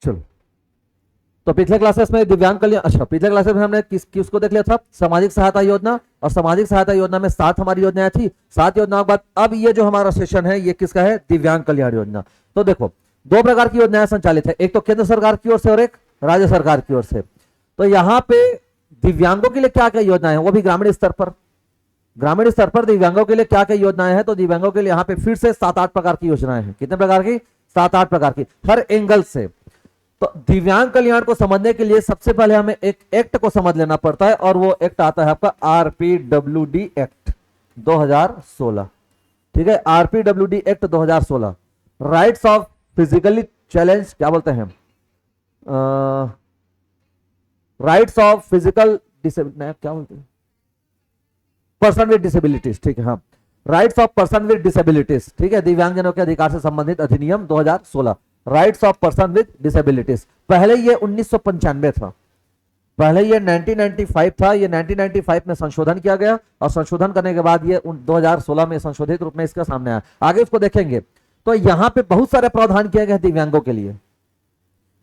चलो, तो पिछले क्लासेस में दिव्यांग कल्याण, अच्छा पिछले क्लासेस में हमने किसको देख लिया था, सामाजिक सहायता योजना, और सामाजिक सहायता योजना में 7 हमारी योजनाएं थी। 7 योजनाओं के बाद अब ये जो हमारा सेशन है ये किसका है, दिव्यांग कल्याण योजना। तो देखो 2 प्रकार की योजनाएं संचालित है, एक तो केंद्र सरकार की ओर से और एक राज्य सरकार की ओर से। तो यहाँ पे दिव्यांगों के लिए क्या क्या योजनाएं हैं, वो भी ग्रामीण स्तर पर, ग्रामीण स्तर पर दिव्यांगों के लिए क्या क्या योजनाएं हैं। तो दिव्यांगों के लिए यहाँ पे फिर से 7-8 प्रकार की योजनाएं हैं। कितने प्रकार की, 7-8 प्रकार की, हर एंगल से। तो दिव्यांग कल्याण को समझने के लिए सबसे पहले हमें एक एक्ट को समझ लेना पड़ता है, और वो एक्ट आता है आपका RPWD एक्ट 2016। ठीक है, RPWD act 2016, rights of physically challenge, क्या बोलते हैं, राइट्स ऑफ फिजिकल क्या बोलते हैं, पर्सन विद डिसेबिलिटीज। ठीक है, हाँ, rights of person with disabilities. ठीक है, दिव्यांगजनों के अधिकार से संबंधित अधिनियम 2016, rights of person with disabilities. पहले ये 1995 था, पहले ये 1995 था, ये 1995 में संशोधन किया गया, और संशोधन करने के बाद ये 2016 में संशोधित रूप में इसका सामने आया। आगे उसको देखेंगे। तो यहां पे बहुत सारे प्रावधान किए गए दिव्यांगों के लिए,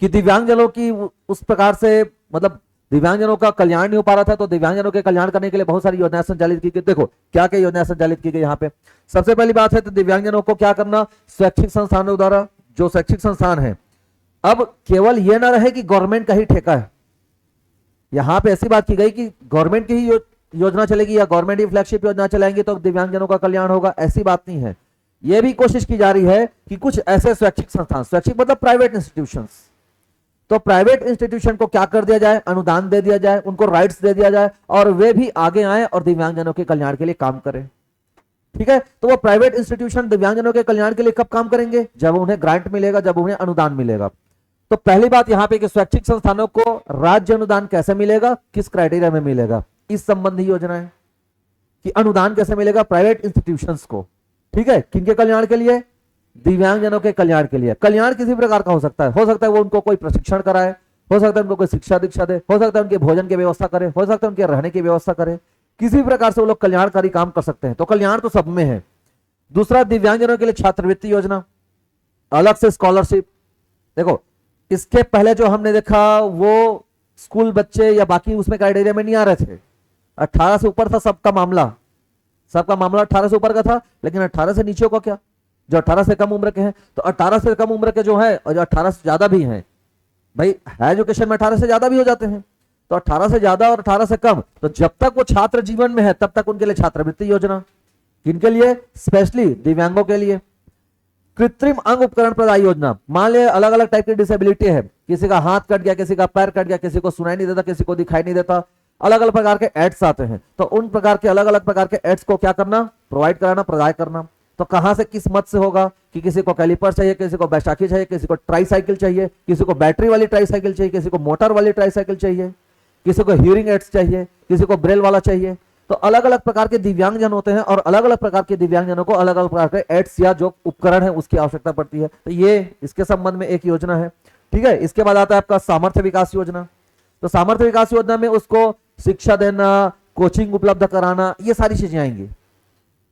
कि दिव्यांगजनों की उस प्रकार से, मतलब दिव्यांगजनों का कल्याण नहीं हो पा रहा था, तो दिव्यांगजनों के कल्याण करने के लिए बहुत सारी योजनाएं संचालित की गई। देखो क्या क्या योजनाएं संचालित की गई यहाँ पे। सबसे पहली बात है तो दिव्यांगजनों को क्या करना, स्वैच्छिक संस्थानों द्वारा, जो शैक्षिक संस्थान है, अब केवल यह ना रहे कि गवर्नमेंट का ही ठेका है। यहां पे ऐसी बात की गई कि गवर्नमेंट की ही योजना चलेगी या गवर्नमेंट ही फ्लैगशिप योजना चलाएंगे तो दिव्यांगजनों का कल्याण होगा, ऐसी बात नहीं है। यह भी कोशिश की जा रही है कि कुछ ऐसे स्वैच्छिक संस्थान, स्वैच्छिक मतलब प्राइवेट इंस्टीट्यूशंस, तो प्राइवेट इंस्टीट्यूशन को क्या कर दिया जाए, अनुदान दे दिया जाए, उनको राइट्स दे दिया जाए, और वे भी आगे आए और दिव्यांगजनों के कल्याण के लिए काम करें। ठीक है, तो वो प्राइवेट इंस्टीट्यूशन दिव्यांगजनों के कल्याण के लिए कब काम करेंगे, जब उन्हें ग्रांट मिलेगा, जब उन्हें अनुदान मिलेगा। तो पहली बात यहां पे कि स्वैच्छिक संस्थानों को राज्य अनुदान कैसे मिलेगा, किस क्राइटेरिया में मिलेगा, इस संबंधी योजना है कि अनुदान कैसे मिलेगा प्राइवेट इंस्टीट्यूशंस को। ठीक है, किनके कल्याण के लिए, दिव्यांगजनों के कल्याण के लिए। कल्याण किसी प्रकार का हो सकता है वो उनको कोई प्रशिक्षण कराए, हो सकता है उनको कोई शिक्षा दीक्षा दे, हो सकता है उनके भोजन की व्यवस्था करे, हो सकता है उनके रहने की व्यवस्था करे, किसी प्रकार से वो लोग कल्याणकारी काम कर सकते हैं। तो कल्याण तो सब में है। दूसरा, दिव्यांगजनों के लिए छात्रवृत्ति योजना, अलग से स्कॉलरशिप। देखो इसके पहले जो हमने देखा वो स्कूल बच्चे या बाकी उसमें क्राइटेरिया में नहीं आ रहे थे, 18 से ऊपर था सबका मामला, 18 से ऊपर का था। लेकिन 18 से नीचे का क्या, जो 18 से कम उम्र के हैं, तो 18 से कम उम्र के जो है और जो 18 से ज्यादा भी हैं, भाई एजुकेशन में 18 से ज्यादा भी हो जाते हैं, तो 18 से ज्यादा और 18 से कम, तो जब तक वो छात्र जीवन में है तब तक उनके लिए छात्रवृत्ति योजना। किनके लिए, स्पेशली दिव्यांगों के लिए। कृत्रिम अंग उपकरण प्रदाय योजना, मान लिया अलग अलग टाइप की डिसेबिलिटी है, किसी का हाथ कट गया, किसी का पैर कट गया, किसी को सुनाई नहीं देता, किसी को दिखाई नहीं देता, अलग अलग प्रकार के एड्स आते हैं, तो उन प्रकार के अलग अलग प्रकार के एड्स को क्या करना, प्रोवाइड कराना, प्रदाय करना। तो कहां से किस मत से होगा कि किसी को कैलिपर चाहिए, किसी को बैसाखी चाहिए, किसी को ट्राईसाइकिल चाहिए, किसी को बैटरी वाली ट्राईसाइकिल चाहिए, किसी को मोटर वाली ट्राईसाइकिल चाहिए, किसी को हियरिंग एड्स चाहिए, किसी को ब्रेल वाला चाहिए। तो अलग अलग प्रकार के दिव्यांगजन होते हैं और अलग अलग प्रकार के दिव्यांगजनों को अलग अलग प्रकार के एड्स या जो उपकरण है उसकी आवश्यकता पड़ती है। तो ये इसके संबंध में एक योजना है। ठीक है, इसके बाद आता है आपका सामर्थ्य विकास योजना। तो सामर्थ्य विकास योजना में उसको शिक्षा देना, कोचिंग उपलब्ध कराना, ये सारी चीजें आएंगी।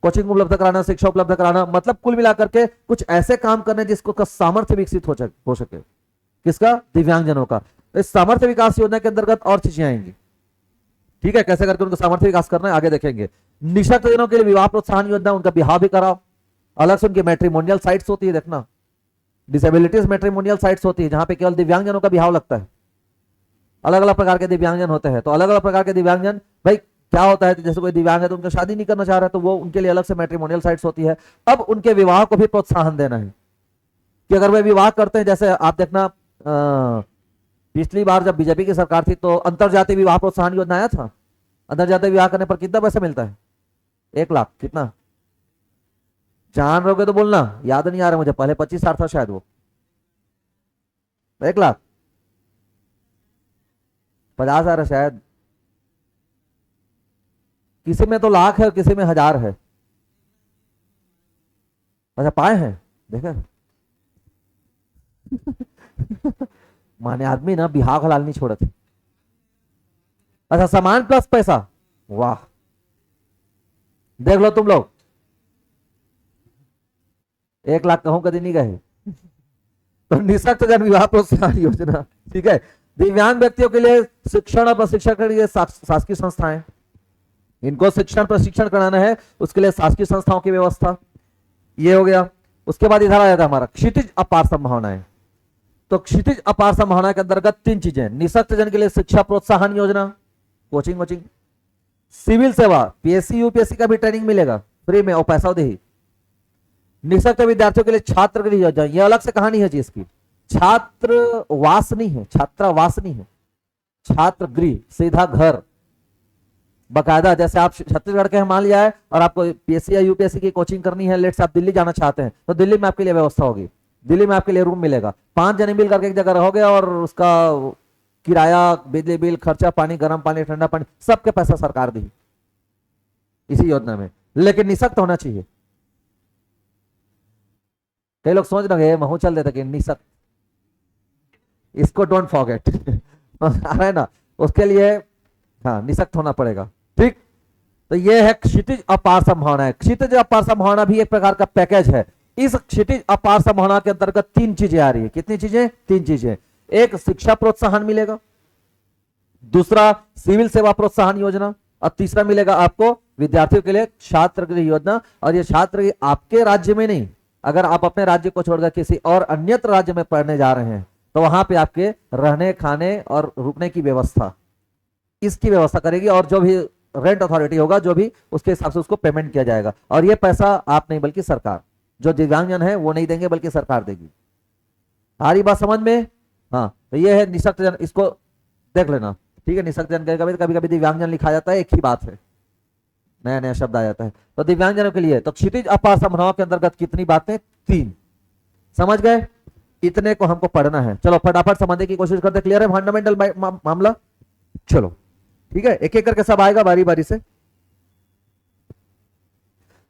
कोचिंग उपलब्ध कराना, शिक्षा उपलब्ध कराना, मतलब कुल मिलाकर के कुछ ऐसे काम करने जिसको सामर्थ्य विकसित हो सके, किसका, दिव्यांगजनों का। तो इस सामर्थ्य विकास योजना के अंतर्गत और चीजें आएंगी। ठीक है, कैसे करके उनको सामर्थ्य विकास करना है आगे देखेंगे। निःशक्त जनों के लिए विवाह प्रोत्साहन योजना, उनका विवाह भी कराओ। अलग से उनकी मैट्रिमोनियल साइट्स होती है, देखना डिसेबिलिटीज मैट्रिमोनियल साइट्स होती है जहां पे केवल दिव्यांगजनों का विवाह लगता है। अलग अलग प्रकार के दिव्यांगजन होते हैं, तो अलग अलग प्रकार के दिव्यांगजन, भाई क्या होता है, जैसे कोई दिव्यांग है तो उनका शादी नहीं करना चाह रहा है, तो वो उनके लिए अलग से मैट्रिमोनियल साइट्स होती है। अब उनके विवाह को भी प्रोत्साहन देना है कि अगर वे विवाह करते हैं, जैसे आप देखना पिछली बार जब बीजेपी की सरकार थी तो अंतरजातीय विवाह प्रोत्साहन योजना आया था। अंतरजातीय विवाह करने पर कितना पैसा मिलता है, 1 लाख, कितना जान रहोगे तो बोलना, याद नहीं आ रहा मुझे, पहले 25,000 था शायद, वो 1 लाख 50,000 है शायद, किसी में तो लाख है, किसी में 1000 है। अच्छा पाए हैं, देखा माने आदमी ना बिहार हलाल नहीं छोड़े थे। अच्छा सामान प्लस पैसा, वाह देख लो तुम लोग, 1 लाख कहूं कभी नहीं गए तो निःशक्त जन विवाह प्रोत्साहन योजना, ठीक है। दिव्यांग व्यक्तियों के लिए शिक्षण और प्रशिक्षण के लिए शासकीय संस्थाएं, इनको शिक्षण प्रशिक्षण कराना है उसके लिए शासकीय संस्थाओं की व्यवस्था, ये हो गया। उसके बाद इधर आ जाता है हमारा क्षितिज अपार संभावनाएं। तो क्षितिज अपार संभावना के अंतर्गत तीन चीजें, निःशक्त जन के लिए शिक्षा प्रोत्साहन योजना, कोचिंग वोचिंग, सिविल सेवा, पीएससी यूपीएससी का भी ट्रेनिंग मिलेगा फ्री में और पैसा दे ही। निःशक्त विद्यार्थियों के लिए छात्रगृह योजना, ये अलग से कहानी है चीज की, छात्रवास नहीं है, छात्रावास नहीं है, छात्र गृह, सीधा घर बकायदा। जैसे आप छत्तीसगढ़ के मान लिया है और आपको पीएससी या यूपीएससी की कोचिंग करनी है, लेट से आप दिल्ली जाना चाहते हैं तो दिल्ली में आपके लिए व्यवस्था होगी, दिल्ली में आपके लिए रूम मिलेगा, 5 जने मिल करके एक जगह रहोगे और उसका किराया, बिजली बिल, खर्चा पानी, गर्म पानी, ठंडा पानी, सबके पैसा सरकार दी इसी योजना में। लेकिन निःशक्त होना चाहिए। कई लोग सोच रहे हैं महू चल देते कि निःशक्त, इसको डोंट फॉरगेट है ना, उसके लिए हाँ निःशक्त होना पड़ेगा, ठीक। तो ये है क्षितिज अपार संभावना है। क्षितिज अपार संभावना भी एक प्रकार का पैकेज है। इस क्षितिज अपार संभावना के अंतर्गत 3 चीजें आ रही है। कितनी चीजें? 3 चीजें। एक शिक्षा प्रोत्साहन मिलेगा, दूसरा सिविल सेवा प्रोत्साहन योजना और तीसरा मिलेगा आपको विद्यार्थियों के लिए छात्रगृह योजना। और ये छात्र आपके राज्य में नहीं, अगर आप अपने राज्य को छोड़कर किसी और अन्यत्र राज्य में पढ़ने जा रहे हैं तो वहां पे आपके रहने खाने और रुकने की व्यवस्था, इसकी व्यवस्था करेगी और जो भी रेंट अथॉरिटी होगा जो भी उसके हिसाब से उसको पेमेंट किया जाएगा। और ये पैसा आप नहीं बल्कि सरकार, जो दिव्यांगजन है वो नहीं देंगे बल्कि सरकार देगी। आ रही बात समझ में? हाँ, तो ये है निःशक्त जन, इसको देख लेना, ठीक है। निःशक्त जन कभी कभी दिव्यांगजन लिखा जाता है, एक ही बात है, नया नया शब्द आ जाता है। तो दिव्यांगजनों के लिए तो क्षितिज अपार संभावनाओं के अंतर्गत कितनी बातें? 3। समझ गए? इतने को हमको पढ़ना है। चलो फटाफट समझने की कोशिश करते। क्लियर है फंडामेंटल मामला? चलो ठीक है, एक एक करके सब आएगा बारी बारी से।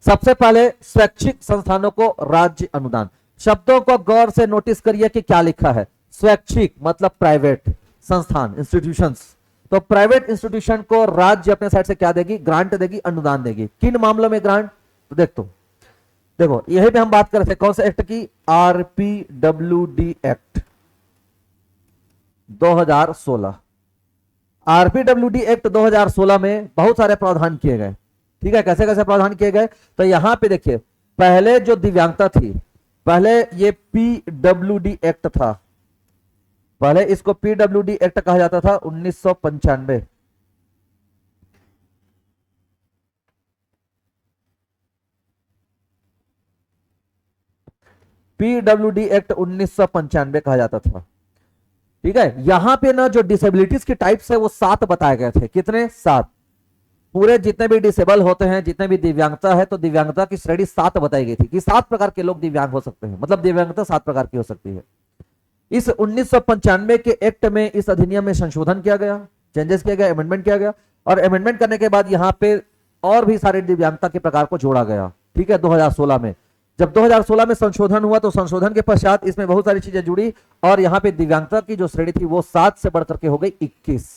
सबसे पहले स्वैच्छिक संस्थानों को राज्य अनुदान। शब्दों को गौर से नोटिस करिए कि क्या लिखा है। स्वैच्छिक मतलब प्राइवेट संस्थान, इंस्टीट्यूशंस। तो प्राइवेट इंस्टीट्यूशन को राज्य अपने साइड से क्या देगी? ग्रांट देगी, अनुदान देगी। किन मामलों में ग्रांट? तो देखो यही पे हम बात कर रहे थे कौन से एक्ट की? RPWD act 2016। आरपीडब्ल्यूडी एक्ट 2016 में बहुत सारे प्रावधान किए गए, ठीक है। कैसे कैसे प्रावधान किए गए? तो यहां पे देखिए, पहले जो दिव्यांगता थी, पहले ये पीडब्ल्यूडी एक्ट था, पहले इसको पीडब्ल्यूडी एक्ट कहा जाता था 1995। पीडब्ल्यूडी एक्ट 1995 कहा जाता था, ठीक है। यहां पे ना जो डिसेबिलिटीज के टाइप्स है वो 7 बताए गए थे। कितने? 7। पूरे जितने भी डिसेबल होते हैं, जितने भी दिव्यांगता है, तो दिव्यांगता की श्रेणी 7 बताई गई थी कि 7 प्रकार के लोग दिव्यांग हो सकते हैं, मतलब दिव्यांगता 7 प्रकार की हो सकती है। इस 1995 के एक्ट में, इस अधिनियम में संशोधन किया गया, चेंजेस किया गया, अमेंडमेंट किया गया। और अमेंडमेंट करने के बाद यहां पे और भी सारे दिव्यांगता के प्रकार को जोड़ा गया, ठीक है, 2016 में। जब 2016 में संशोधन हुआ तो संशोधन के पश्चात इसमें बहुत सारी चीजें जुड़ी और यहां पे दिव्यांगता की जो श्रेणी थी वो 7 से बढ़कर के हो गई 21।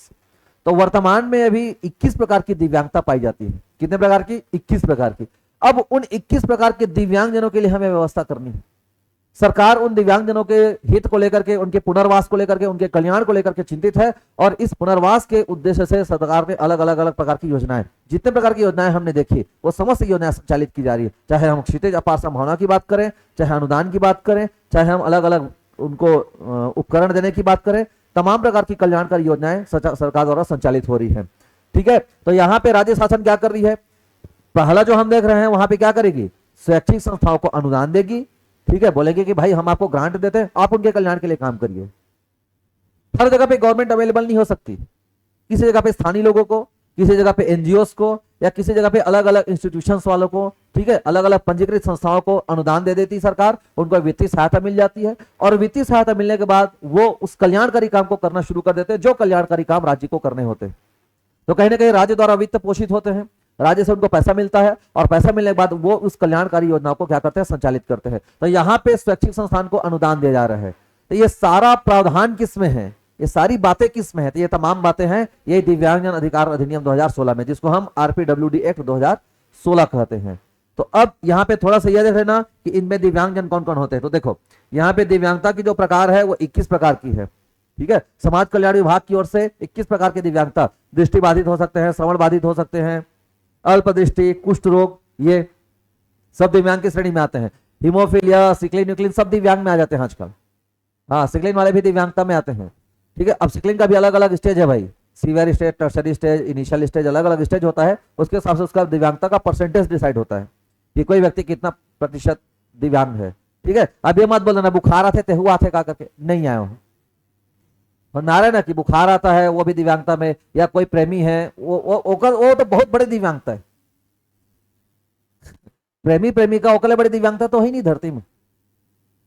तो वर्तमान में अभी 21 प्रकार की दिव्यांगता पाई जाती है। कितने प्रकार की? 21 प्रकार की। अब उन 21 प्रकार के दिव्यांगजनों के लिए हमें व्यवस्था करनी है। सरकार उन दिव्यांगजनों के हित को लेकर के, उनके पुनर्वास को लेकर के, उनके कल्याण को लेकर के चिंतित है। और इस पुनर्वास के उद्देश्य से सरकार ने अलग अलग प्रकार की योजनाएं, जितने प्रकार की योजनाएं हमने देखी वो समस्त योजनाएं संचालित की जा रही है। चाहे हम क्षितिज अपार संभावना की बात करें, चाहे अनुदान की बात करें, चाहे हम अलग अलग उनको उपकरण देने की बात करें, तमाम प्रकार की कल्याणकारी योजनाएं सरकार द्वारा संचालित हो रही है, ठीक है। तो यहाँ पे राज्य शासन क्या कर रही है? पहला जो हम देख रहे हैं वहां पे क्या करेगी? स्वैच्छिक संस्थाओं को अनुदान देगी, ठीक है। बोलेंगे कि भाई हम आपको ग्रांट देते हैं, आप उनके कल्याण के लिए काम करिए। हर जगह पे गवर्नमेंट अवेलेबल नहीं हो सकती, किसी जगह पे स्थानीय लोगों को, किसी जगह पे एनजीओस को, या किसी जगह पे अलग अलग इंस्टीट्यूशंस वालों को, ठीक है, अलग अलग पंजीकृत संस्थाओं को अनुदान दे देती सरकार, उनको वित्तीय सहायता मिल जाती है। और वित्तीय सहायता मिलने के बाद वो उस कल्याणकारी काम को करना शुरू कर देते हैं जो कल्याणकारी काम राज्य को करने होते हैं। तो कहीं ना कहीं राज्य द्वारा वित्त पोषित होते हैं, राज्य से उनको पैसा मिलता है और पैसा मिलने के बाद वो उस कल्याणकारी योजनाओं को क्या करते हैं? संचालित करते हैं। तो यहाँ पे स्वैच्छिक संस्थान को अनुदान दिया जा रहा है। तो ये सारा प्रावधान किसमें है? ये सारी बातें किसमें है? तो ये तमाम बातें हैं ये दिव्यांगजन अधिकार अधिनियम 2016 में, जिसको हम आरपीडब्ल्यूडी एक्ट 2016 कहते हैं। तो अब यहाँ पे थोड़ा सा यह देख लेना कि इनमें दिव्यांगजन कौन कौन होते हैं। तो देखो यहाँ पे दिव्यांगता की जो प्रकार है वो 21 प्रकार की है, ठीक है। समाज कल्याण विभाग की ओर से 21 प्रकार की दिव्यांगता, दृष्टिबाधित हो सकते हैं, श्रवण बाधित हो सकते हैं, अल्प दृष्टि, कुष्ठ रोग, ये सब दिव्यांग की श्रेणी में आते हैं। हिमोफीलिया, सिकलिन न्यूक्लिन सब दिव्यांग में आ जाते हैं आजकल। हाँ, सिकलिन वाले भी दिव्यांगता में आते हैं, ठीक है। अब सिकलिन का भी अलग अलग स्टेज है भाई, severe stage, tertiary stage, initial stage, अलग अलग स्टेज होता है। उसके हिसाब से उसका दिव्यांगता का परसेंटेज डिसाइड होता है कि कोई व्यक्ति कितना प्रतिशत दिव्यांग है, ठीक है। अब ये मत बोलना बुखार आते थे हुआ थे का करके, नहीं आए हो। और नारे ना कि बुखार आता है वो भी दिव्यांगता में, या कोई प्रेमी है वो तो बहुत बड़ी दिव्यांगता है। प्रेमी प्रेमिका ओकले बड़ी दिव्यांगता तो ही नहीं धरती में,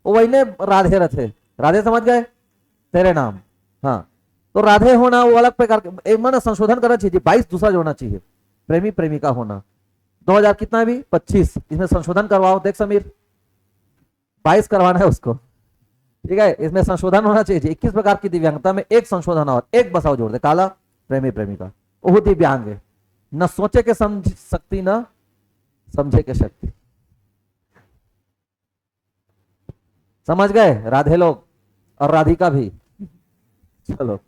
वो वही ने राधे रथे, राधे समझ गए, तेरे नाम। हाँ, तो राधे होना वो अलग प्रकार के, मैंने संशोधन करना चाहिए, 22 दूसरा जोड़ना चाहिए, प्रेमी प्रेमिका होना 2000 कितना है भी 25, इसमें संशोधन करवाओ। देख समीर 22 करवाना है उसको, ठीक है। इसमें संशोधन होना चाहिए, 21 प्रकार की दिव्यांगता में एक संशोधन और एक बसाव जोड़ दे, काला प्रेमी प्रेमिका, वो दिव्यांग है, न सोचे के समझ सकती न समझे के शक्ति। समझ गए राधे लोग और राधिका भी। चलो,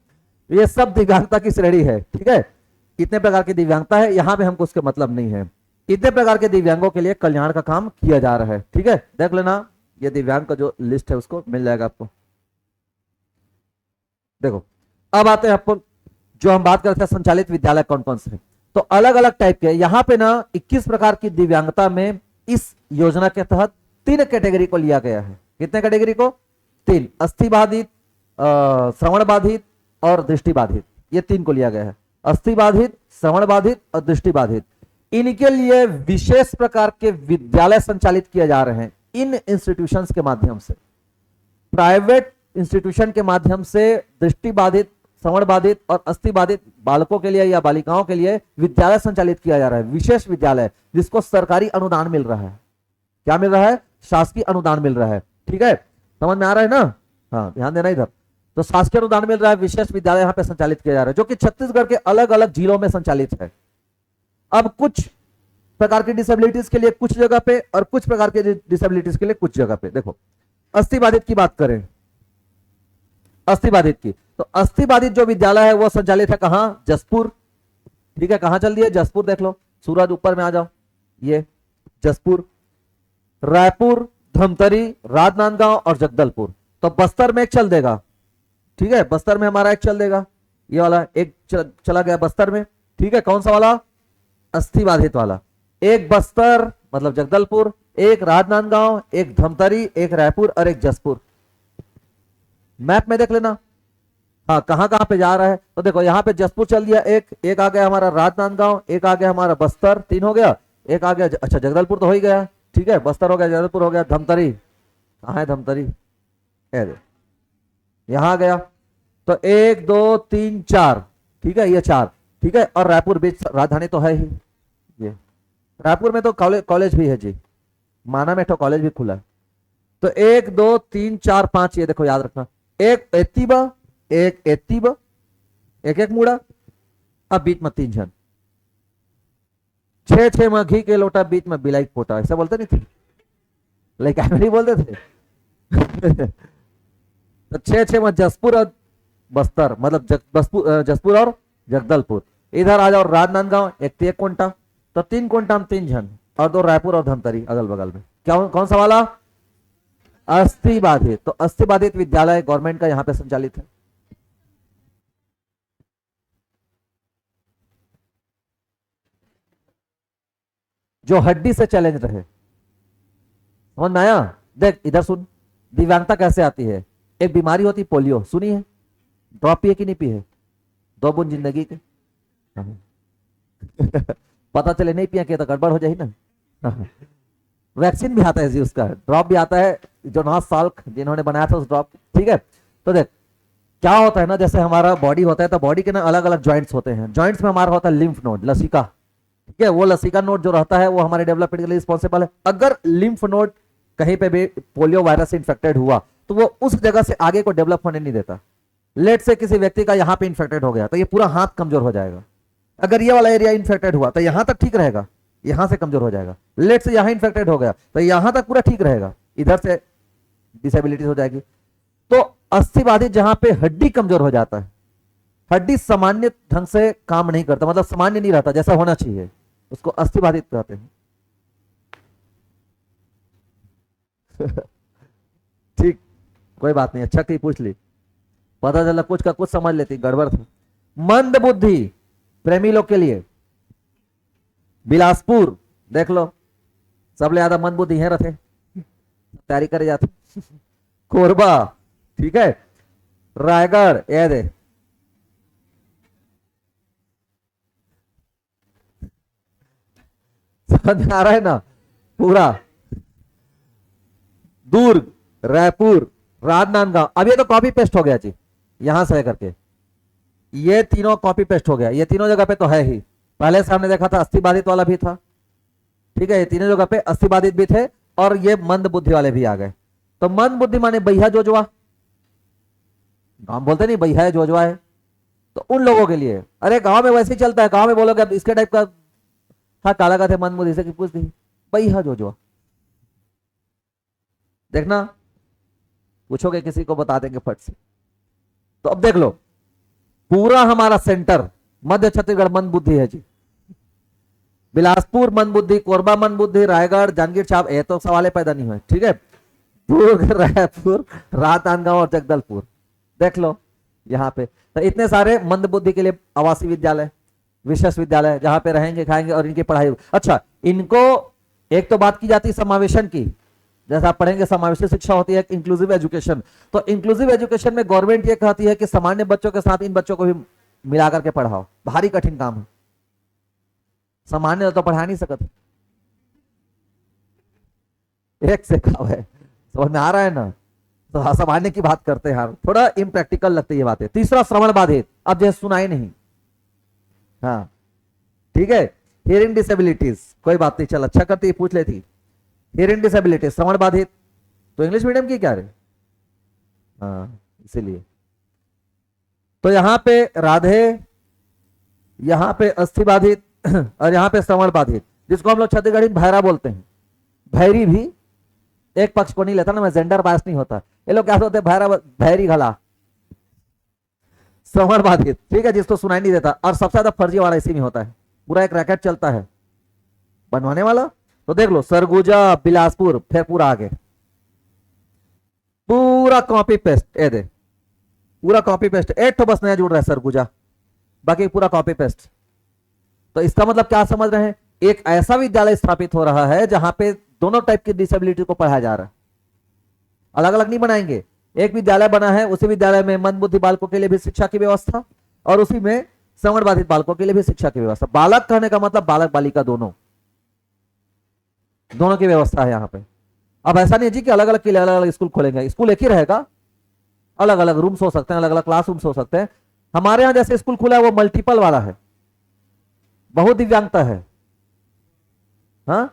ये सब दिव्यांगता की श्रेणी है, ठीक है। कितने प्रकार की दिव्यांगता है यहां पे हमको उसके मतलब नहीं है। इतने प्रकार के दिव्यांगों के लिए कल्याण का काम किया जा रहा है, ठीक है। देख लेना, ये दिव्यांग का जो लिस्ट है उसको मिल जाएगा आपको। देखो अब आते हैं आपको, जो हम बात करते हैं संचालित विद्यालय कौन कौन से, तो अलग अलग टाइप के यहां पे ना 21 प्रकार की दिव्यांगता में इस योजना के तहत 3 कैटेगरी को लिया गया है। कितने कैटेगरी को? 3, अस्थि बाधित, श्रवण बाधित और दृष्टि बाधित, ये 3 को लिया गया है। अस्थि बाधित, श्रवण बाधित और दृष्टि बाधित, इनके लिए विशेष प्रकार के विद्यालय संचालित किए जा रहे हैं इन इंस्टीट्यूशंस के माध्यम से। प्राइवेट इंस्टीट्यूशन के माध्यम से दृष्टि बाधित, श्रवण बाधित और अस्थि बाधित बालकों के लिए या बालिकाओं के लिए विद्यालय संचालित किया जा रहा है, विशेष विद्यालय, जिसको सरकारी अनुदान मिल रहा है। क्या मिल रहा है? शासकीय अनुदान मिल रहा है, ठीक है। समझ में आ रहा है ना? हाँ, ध्यान देना इधर। तो शासकीय अनुदान मिल रहा है, विशेष विद्यालय यहाँ पे संचालित किया जा रहा है, जो कि छत्तीसगढ़ के अलग अलग जिलों में संचालित है। अब कुछ प्रकार की डिसेबिलिटीज के लिए कुछ जगह पे और कुछ प्रकार के डिसेबिलिटीज के लिए कुछ जगह पे। देखो अस्थि बाधित की बात करें, अस्थि बाधित की, तो अस्थि बाधित जो विद्यालय है वो संचालित है कहां? जसपुर, ठीक है। कहां चल दिए? जसपुर। देख लो, सूरज ऊपर में आ जाओ, ये जसपुर, रायपुर, धमतरी, राजनांदगांव और जगदलपुर। तो बस्तर में एक चल देगा, ठीक है। बस्तर में हमारा एक चल देगा, ये वाला एक चला गया बस्तर में, ठीक है। कौन सा वाला? अस्थि बाधित वाला। एक बस्तर मतलब जगदलपुर, एक राजनांदगांव, एक धमतरी, एक रायपुर और एक जसपुर। मैप में देख लेना, हाँ कहां कहां पे जा रहा है। तो देखो यहाँ पे जसपुर चल दिया, एक आ गया हमारा राजनांदगांव, एक आ गया हमारा बस्तर, 3 हो गया, एक आ गया अच्छा जगदलपुर तो हो ही गया, ठीक है। बस्तर हो गया, जगदलपुर हो गया, धमतरी कहां है? धमतरी यहां आ गया। तो 1 2 3 4, ठीक है, ये 4, ठीक है। और रायपुर बीच राजधानी तो है ही, ये रायपुर में तो कॉलेज भी है जी, माना में तो कॉलेज भी खुला है। तो 1 2 3 4 5, ये देखो याद रखना, एक एतिबा, एक एतिबा, एक एक मुड़ा, अब बीच में 3 जन, 6 में घी के लोटा, बीच में बिलाई पोटा, ऐसा बोलते नहीं थे, लेकिन नहीं बोलते थे। तो 6 में जसपुर और बस्तर मतलब जसपुर और जगदलपुर। इधर आ जाओ राजनांदगांव, एक कोंटा, तो 3 कोंटा में 3 जन और 2 रायपुर और धमतरी अगल बगल में। क्या कौन सा वाला? अस्थि बाधित। तो अस्थि बाधित विद्यालय गवर्नमेंट का यहां पे संचालित है। जो हड्डी से चैलेंज रहे, समझ में आया? देख इधर सुन, दिव्यांगता कैसे आती है? एक बीमारी होती पोलियो, सुनी है? ड्रॉप पिए कि नहीं पिए? 2 बूंद जिंदगी के। पता चले नहीं पिया कि तो गड़बड़ हो जाए ना। वैक्सीन भी आता है जी, उसका ड्रॉप भी आता है, जो 9 साल जिन्होंने बनाया था उस ड्रॉप, ठीक है। तो देख क्या होता है ना, जैसे हमारा बॉडी होता है तो बॉडी के ना अलग अलग ज्वाइंट्स होते हैं। ज्वाइंट्स में हमारा होता है लिम्फ नोड, लसिका, ठीक है। वो लसिका नोड जो रहता है वो हमारे डेवलपमेंट के लिए रिस्पॉन्सिबल है। अगर लिम्फ नोड कहीं पे भी पोलियो वायरस से इन्फेक्टेड हुआ तो वो उस जगह से आगे को डेवलप होने नहीं देता। लेट से किसी व्यक्ति का यहाँ पे इन्फेक्टेड हो गया तो ये पूरा हाथ कमजोर हो जाएगा। अगर ये वाला एरिया इन्फेक्टेड हुआ तो यहां तक ठीक रहेगा, यहां से कमजोर हो जाएगा। लेट से यहां इन्फेक्टेड हो गया तो यहां तक पूरा ठीक रहेगा, इधर से डिसेबिलिटी हो जाएगी। तो अस्थि बाधित जहां पे हड्डी कमजोर हो जाता है, हड्डी सामान्य ढंग से काम नहीं करता, मतलब सामान्य नहीं रहता जैसा होना चाहिए, उसको अस्थि बाधित कहते हैं। ठीक, कोई बात नहीं, अच्छा की पूछ ली, पता चला कुछ का कुछ समझ लेती, गड़बड़ था। मंद बुद्धि प्रेमी लोग के लिए बिलासपुर देख लो, सबले ज्यादा मंद बुद्धि है रथे, तैयारी करे जाते। कोरबा, ठीक है, रायगढ़, ये दे समझ आ रहा है ना पूरा, दुर्ग, रायपुर, राजनांदगांव। अब ये तो कॉपी पेस्ट हो गया जी, यहां से करके ये तीनों कॉपी पेस्ट हो गया, ये तीनों जगह पे तो है ही, पहले से हमने देखा था अस्थि बाधित वाला भी था, ठीक है, ये तीनों जगह पे अस्थि बाधित भी थे और ये मंद बुद्धि वाले भी आ गए। तो मंद बुद्धि माने भैया जोजवा, गांव बोलते नहीं भैया है जोजवा है, तो उन लोगों के लिए, अरे गांव में वैसे ही चलता है, गांव में बोलोगे अब इसके टाइप का, हाँ काला का थे मंद बुद्धि से पूछ दी भैया जोजवा, देखना पूछोगे किसी को बता देंगे फट से। तो अब देख लो पूरा हमारा सेंटर मध्य छत्तीसगढ़ मंद बुद्धि है जी, बिलासपुर मंद बुद्धि, कोरबा मंद बुद्धि, रायगढ़, जांजगीर चांप, ये तो सवाल पैदा नहीं हुए, ठीक है, दुर्ग, रायपुर, राजनांदगांव और जगदलपुर, देख लो यहाँ पे। तो इतने सारे मंद बुद्धि के लिए आवासीय विद्यालय, विशेष विद्यालय, जहां पे रहेंगे खाएंगे और इनकी पढ़ाई। अच्छा, इनको एक तो बात की जाती है समावेशन की, जैसा आप पढ़ेंगे समावेशी शिक्षा होती है, इंक्लूसिव एजुकेशन। तो इंक्लूसिव एजुकेशन में गवर्नमेंट ये कहती है कि सामान्य बच्चों के साथ इन बच्चों को भी मिलाकर के पढ़ाओ, भारी कठिन काम है, सामान्य तो पढ़ा नहीं सकते, एक से कम है, समझ में आ रहा है ना। तो सामान्य की बात करते हैं यार, थोड़ा इम्प्रैक्टिकल लगती है ये बातें। तीसरा श्रवण बाधित, अब जैसे सुनाई नहीं, हाँ ठीक है, हियरिंग डिसेबिलिटीज, कोई बात नहीं, चल अच्छा करती पूछ लेती, हियरिंग डिसेबिलिटी श्रवण बाधित, तो इंग्लिश मीडियम की क्या रे, हाँ इसीलिए। तो यहां पे राधे, यहां पे अस्थि बाधित और यहां पे श्रवण बाधित, जिसको हम लोग छत्तीसगढ़ी भैरा बोलते हैं, भैरी भी एक पक्ष को नहीं लेता ना, मैं जेंडर बायस नहीं होता, ये लोग क्या होते हैं भैरा, भैरी घला, श्रवण बाधित, ठीक है, जिसको सुनाई नहीं देता। और सबसे ज्यादा फर्जी वाला इसी में होता है, पूरा एक रैकेट चलता है बनवाने वाला। तो देख लो सरगुजा, बिलासपुर, फिर पूरा आगे पूरा कॉपी पेस्ट, ए दे पूरा कॉपी पेस्ट, एक तो बस नया जुड़ रहा है सरगुजा, बाकी पूरा कॉपी पेस्ट। तो इसका मतलब क्या समझ रहे हैं, एक ऐसा विद्यालय स्थापित हो रहा है जहां पे दोनों टाइप की डिसेबिलिटी को पढ़ाया जा रहा है, अलग अलग नहीं बनाएंगे, एक विद्यालय बना है, उसी विद्यालय में मंद बुद्धि बालकों के लिए भी शिक्षा की व्यवस्था और उसी में श्रवण बाधित बालकों के लिए भी शिक्षा की व्यवस्था। बालक कहने का मतलब बालक बालिका दोनों, दोनों की व्यवस्था है यहाँ पे। अब ऐसा नहीं है जी कि अलग अलग के लिए अलग अलग स्कूल खोलेंगे, स्कूल एक ही रहेगा, अलग अलग रूम्स हो सकते हैं, अलग अलग क्लास रूम्स हो सकते हैं। हमारे यहाँ जैसे स्कूल खुला है वो मल्टीपल वाला है, बहुत दिव्यांगता है, हाँ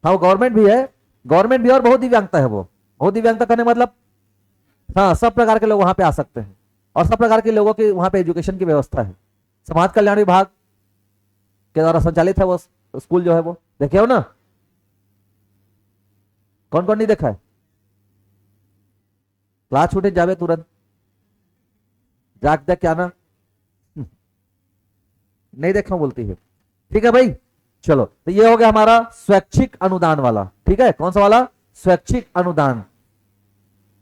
हाँ गवर्नमेंट भी है, गवर्नमेंट भी और बहुत दिव्यांगता है, वो बहुत दिव्यांगता करने मतलब हाँ सब प्रकार के लोग वहां पे आ सकते हैं और सब प्रकार के लोगों की वहां पे एजुकेशन की व्यवस्था है। समाज कल्याण विभाग के द्वारा संचालित है वो स्कूल जो है, वो देखे हो ना, कौन कौन नहीं देखा है, क्लास छूटे जावे तुरंत जाग देख क्या ना, नहीं देखा बोलती है, ठीक है भाई। चलो तो ये हो गया हमारा स्वैच्छिक अनुदान वाला, ठीक है, कौन सा वाला, स्वैच्छिक अनुदान।